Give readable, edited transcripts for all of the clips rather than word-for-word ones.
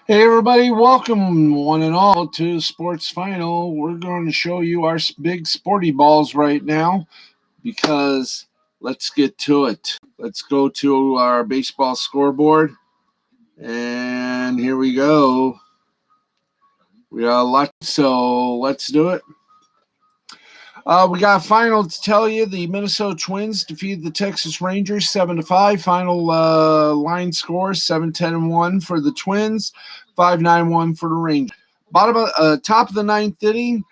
Hey everybody, welcome one and all to Sports Final. We're going to show you our big sporty balls right now because let's get to it. Let's go to our baseball scoreboard and here we go. We got a lot, so let's do it. We got a final to tell you. The Minnesota Twins defeated the Texas Rangers 7-5. Final line score 7-10-1 for the Twins, 5-9-1 for the Rangers. Top of the ninth inning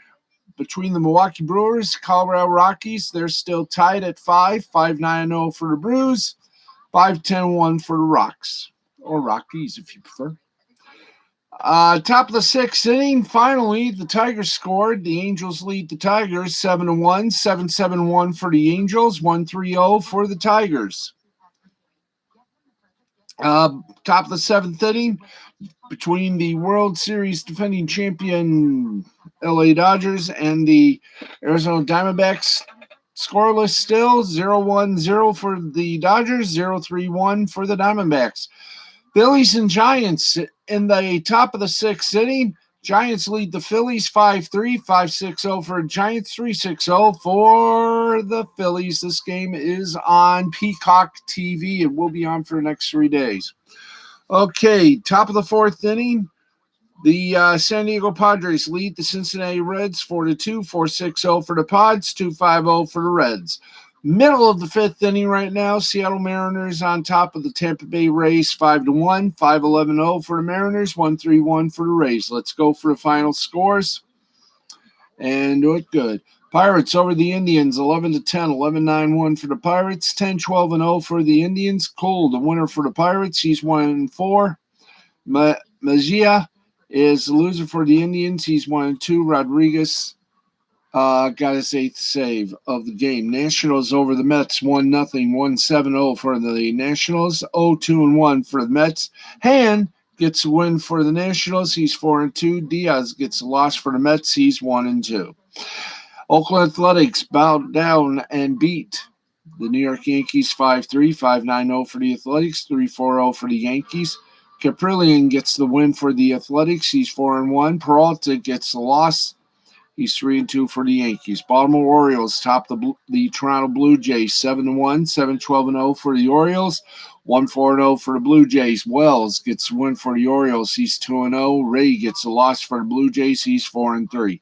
between the Milwaukee Brewers, Colorado Rockies. They're still tied at 5-9-0 for the Brews, 5-10-1 for the Rocks, or Rockies if you prefer. Top of the sixth inning, finally, the Tigers scored. The Angels lead the Tigers 7-1, 7-7-1 for the Angels, 1-3-0 for the Tigers. Top of the seventh inning, between the World Series defending champion LA Dodgers and the Arizona Diamondbacks, scoreless still, 0-1-0 for the Dodgers, 0-3-1 for the Diamondbacks. Phillies and Giants in the top of the sixth inning. Giants lead the Phillies 5-3, 5-6-0 for Giants, 3-6-0 for the Phillies. This game is on Peacock TV. It will be on for the next 3 days. Okay, top of the fourth inning. The San Diego Padres lead the Cincinnati Reds 4-2, 4-6-0 for the Pods, 2-5-0 for the Reds. Middle of the fifth inning right now, Seattle Mariners on top of the Tampa Bay Rays 5-1, 5-11-0 for the Mariners, 1-3-1 for the Rays. Let's go for the final scores and do it good. Pirates over the Indians 11-10, 11-9-1 for the Pirates, 10-12-0 for the Indians. Cole, the winner for the Pirates, he's 1-4. Mejia is the loser for the Indians. He's 1-2. Rodriguez got his eighth save of the game. Nationals over the Mets 1-0, 1-7-0 for the Nationals. 0-2-1 for the Mets. Han gets a win for the Nationals. He's 4-2. Diaz gets a loss for the Mets. He's 1-2. Oakland Athletics bowed down and beat the New York Yankees 5-3, 5-9-0 for the Athletics, 3-4-0 for the Yankees. Caprillion gets the win for the Athletics. He's 4-1. Peralta gets the loss. He's 3-2 for the Yankees. Baltimore Orioles top the Toronto Blue Jays 7-1, 7-12-0 for the Orioles, 1-4-0 for the Blue Jays. Wells gets the win for the Orioles. He's 2-0. Ray gets the loss for the Blue Jays. He's 4-3.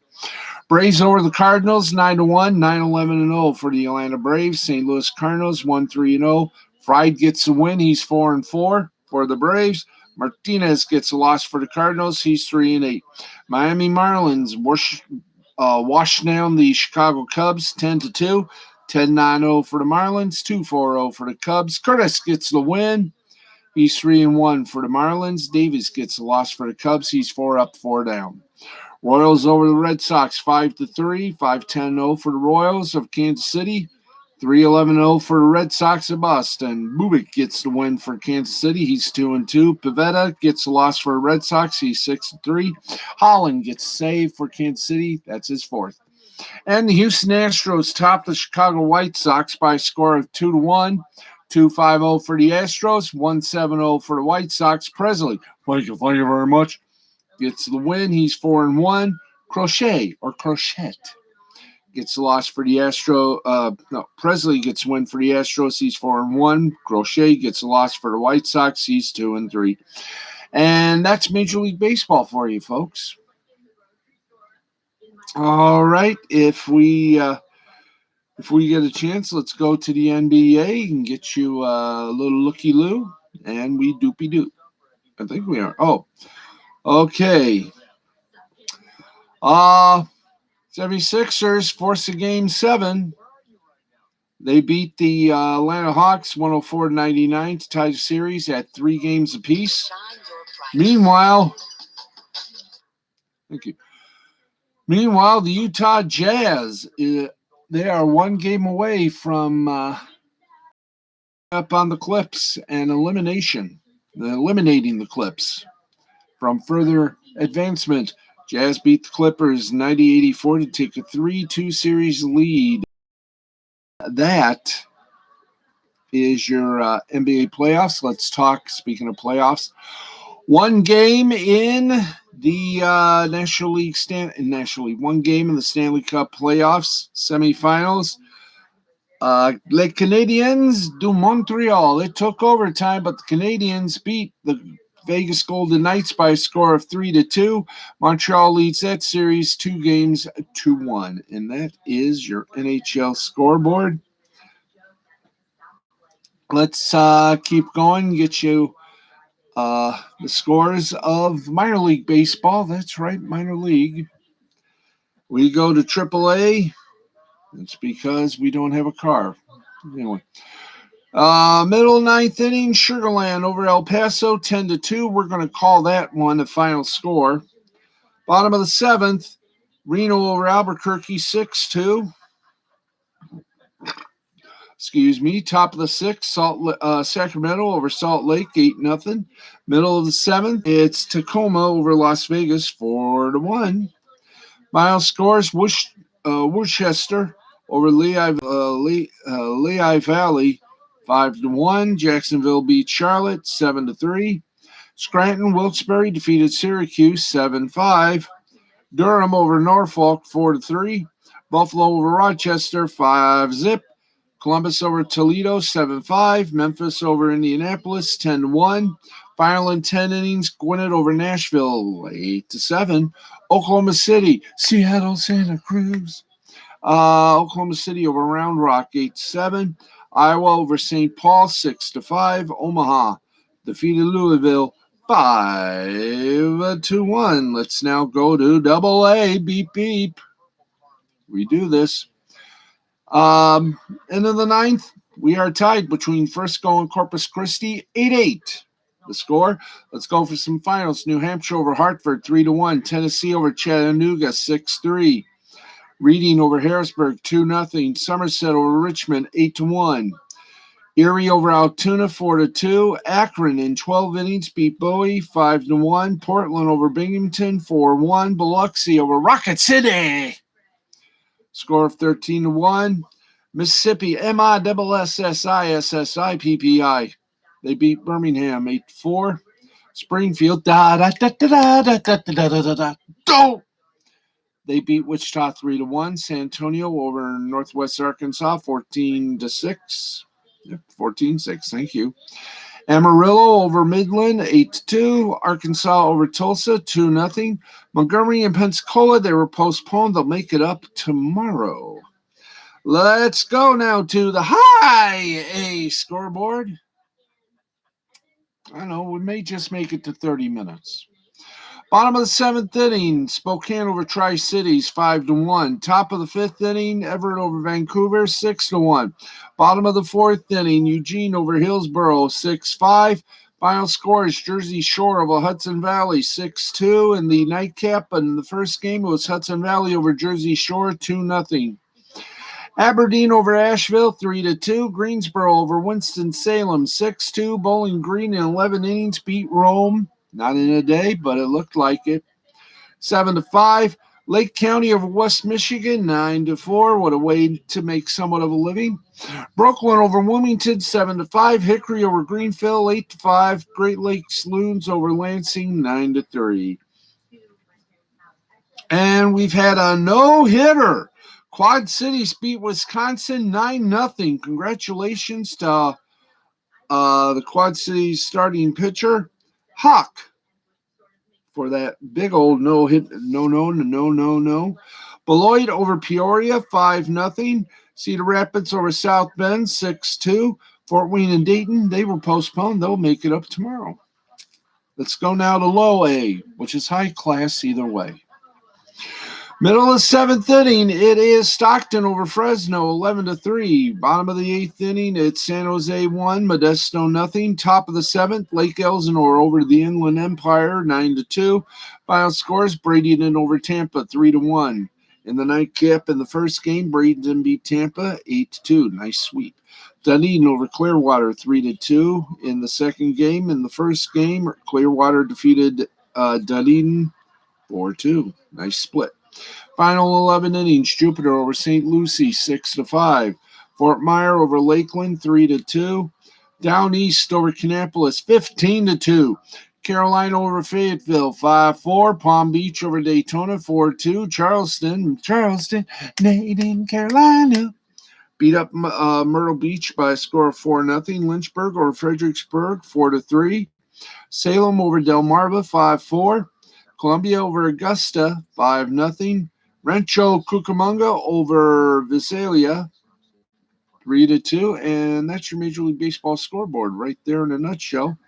Braves over the Cardinals 9-1, 9-11-0 for the Atlanta Braves. St. Louis Cardinals 1-3-0. Fried gets the win. He's 4-4 for the Braves. Martinez gets a loss for the Cardinals. He's 3-8. Miami Marlins washed down the Chicago Cubs 10-2, 10-9-0 for the Marlins, 2-4-0 for the Cubs. Curtis gets the win. He's 3-1 for the Marlins. Davis gets the loss for the Cubs. He's 4 up, 4 down. Royals over the Red Sox 5-3, 5-10-0 for the Royals of Kansas City, 3-11-0 for the Red Sox of Boston. Bubic gets the win for Kansas City. He's 2-2. Pivetta gets the loss for the Red Sox. He's 6-3. Holland gets saved for Kansas City. That's his fourth. And the Houston Astros top the Chicago White Sox by a score of 2-1. 2-5-0 for the Astros, 1-7-0 for the White Sox. Presley, thank you very much, gets the win. He's 4-1. Crochet gets the loss for the Presley gets the win for the Astros. He's 4-1. Crochet gets the loss for the White Sox. He's 2-3. And that's Major League Baseball for you, folks. All right, if we get a chance, let's go to the NBA and get you a little looky-loo, and we doopy-doo. I think we are. Oh, okay. 76ers forced a game 7. They beat the Atlanta Hawks 104-99 to tie the series at 3 games apiece. Meanwhile, the Utah Jazz, they are 1 game away from up on the Clips and eliminating the Clips from further advancement. Jazz beat the Clippers 90-84 to take a 3-2 series lead. That is your NBA playoffs. Let's talk, speaking of playoffs, One game in the National League. One game in the Stanley Cup playoffs semifinals. Les Canadiens du Montreal. It took overtime, but the Canadians beat the Vegas Golden Knights by a score of 3-2. Montreal leads that series 2-1, and that is your NHL scoreboard. Let's keep going. Get you the scores of minor league baseball. That's right, minor league. We go to AAA. It's because we don't have a car. Anyway. Middle ninth inning, Sugarland over El Paso, 10-2. We're going to call that one the final score. Bottom of the seventh, Reno over Albuquerque, 6-2. Top of the sixth, Sacramento over Salt Lake, 8-0. Middle of the seventh, it's Tacoma over Las Vegas, 4-1. Final scores, Worcester over Lehigh Valley, 5-1. Jacksonville beat Charlotte, 7-3. Scranton Wilkes-Barre defeated Syracuse, 7-5. Durham over Norfolk, 4-3. Buffalo over Rochester, 5-0. Columbus over Toledo, 7-5. Memphis over Indianapolis, 10-1. Final in 10 innings, Gwinnett over Nashville, 8-7. Oklahoma City, Seattle, Santa Cruz. Oklahoma City over Round Rock, 8-7. Iowa over St. Paul, 6-5. Omaha defeated Louisville, 5-1. Let's now go to AA. Beep, beep. We do this. End of the ninth, we are tied between Frisco and Corpus Christi, 8-8. The score. Let's go for some finals. New Hampshire over Hartford, 3-1. Tennessee over Chattanooga, 6-3. Reading over Harrisburg, 2-0. Somerset over Richmond, 8-1. Erie over Altoona, 4-2. Akron in 12 innings beat Bowie, 5-1. Portland over Binghamton, 4-1. Biloxi over Rocket City, score of 13-1. Mississippi, MISSISSIPPI. They beat Birmingham, 8-4. Springfield, go! They beat Wichita 3-1. San Antonio over Northwest Arkansas 14-6. 14-6, thank you. Amarillo over Midland 8-2. Arkansas over Tulsa 2-0. Montgomery and Pensacola, they were postponed. They'll make it up tomorrow. Let's go now to the high A scoreboard. I know, we may just make it to 30 minutes. Bottom of the seventh inning, Spokane over Tri-Cities, 5-1. Top of the fifth inning, Everett over Vancouver, 6-1. Bottom of the fourth inning, Eugene over Hillsboro, 6-5. Final score is Jersey Shore over Hudson Valley, 6-2. And the nightcap in the first game was Hudson Valley over Jersey Shore, 2-0. Aberdeen over Asheville, 3-2. Greensboro over Winston-Salem, 6-2. Bowling Green in 11 innings beat Rome. Not in a day, but it looked like it. 7-5. Lake County over West Michigan, 9-4. What a way to make somewhat of a living. Brooklyn over Wilmington, 7-5. Hickory over Greenville, 8-5. Great Lakes Loons over Lansing, 9-3. And we've had a no-hitter. Quad Cities beat Wisconsin 9-0. Congratulations to the Quad Cities starting pitcher, Hawk, for that big old no-hit. No. Beloit over Peoria, 5-0. Cedar Rapids over South Bend, 6-2. Fort Wayne and Dayton, they were postponed. They'll make it up tomorrow. Let's go now to low A, which is high class either way. Middle of the seventh inning, it is Stockton over Fresno, 11-3. Bottom of the eighth inning, it's San Jose 1, Modesto 0. Top of the seventh, Lake Elsinore over the Inland Empire, 9-2. Final scores, Bradenton over Tampa, 3-1. In the nightcap in the first game, Bradenton beat Tampa, 8-2. Nice sweep. Dunedin over Clearwater, 3-2. In the second game, in the first game, Clearwater defeated Dunedin, 4-2. Nice split. Final 11 innings, Jupiter over St. Lucie, 6-5. Fort Myer over Lakeland, 3-2. Down East over Kannapolis, 15-2. Carolina over Fayetteville 5-4. Palm Beach over Daytona 4-2. Charleston, Nate in Carolina beat up Myrtle Beach by a score of 4-0. Lynchburg over Fredericksburg 4-3. Salem over Delmarva 5-4. Columbia over Augusta 5-0. Rancho Cucamonga over Visalia 3-2. And that's your Major League Baseball scoreboard right there in a nutshell.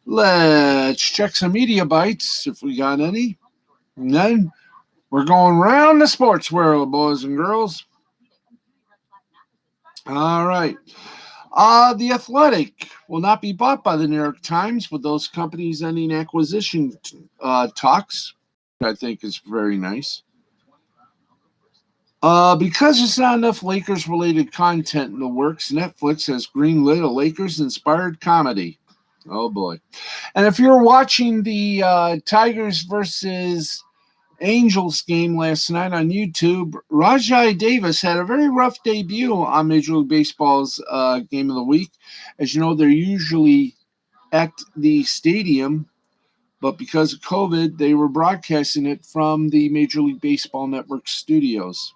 Let's check some media bites if we got any. And then we're going round the sports world, boys and girls. All right. The Athletic will not be bought by the New York Times, with those companies ending acquisition talks. I think is very nice. Because there's not enough Lakers-related content in the works, Netflix has greenlit a Lakers-inspired comedy. Oh, boy. And if you're watching the Tigers versus Angels game last night on YouTube, Rajai Davis had a very rough debut on Major League Baseball's Game of the Week. As you know, they're usually at the stadium, but because of COVID, they were broadcasting it from the Major League Baseball Network studios.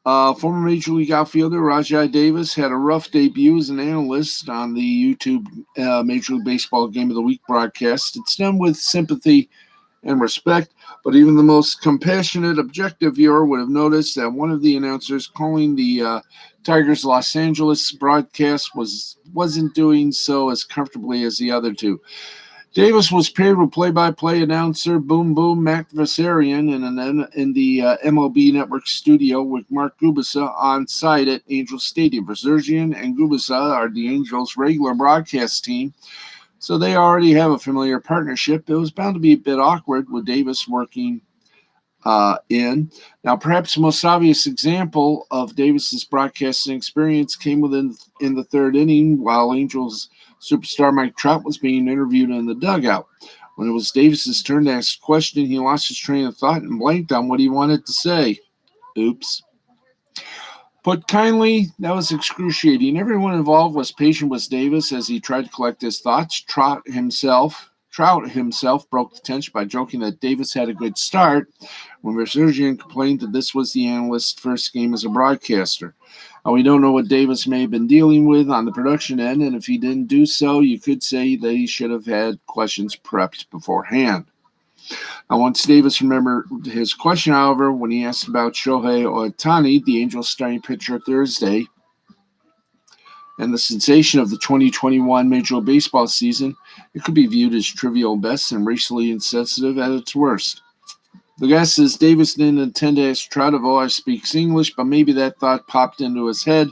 Former Major League outfielder Rajai Davis had a rough debut as an analyst on the YouTube Major League Baseball Game of the Week broadcast. It's done with sympathy and respect, but even the most compassionate, objective viewer would have noticed that one of the announcers calling the Tigers Los Angeles broadcast wasn't doing so as comfortably as the other two. Davis was paired with play-by-play announcer Boom Boom Matt Vissarion in the MLB Network studio with Mark Gubicza on site at Angels Stadium. Vissarion and Gubicza are the Angels' regular broadcast team, so they already have a familiar partnership. It was bound to be a bit awkward with Davis working in. Now, perhaps the most obvious example of Davis's broadcasting experience came in the third inning while Angels superstar Mike Trout was being interviewed in the dugout. When it was Davis's turn to ask a question, he lost his train of thought and blanked on what he wanted to say. Oops. Put kindly, that was excruciating. Everyone involved was patient with Davis as he tried to collect his thoughts. Trout himself broke the tension by joking that Davis had a good start when Vissarion complained that this was the analyst's first game as a broadcaster. We don't know what Davis may have been dealing with on the production end, and if he didn't do so, you could say that he should have had questions prepped beforehand. Now, once Davis remembered his question, however, when he asked about Shohei Ohtani, the Angels starting pitcher Thursday, and the sensation of the 2021 Major League Baseball season, it could be viewed as trivial at best and racially insensitive at its worst. The guy says Davis didn't intend to ask Trout if OI speaks English, but maybe that thought popped into his head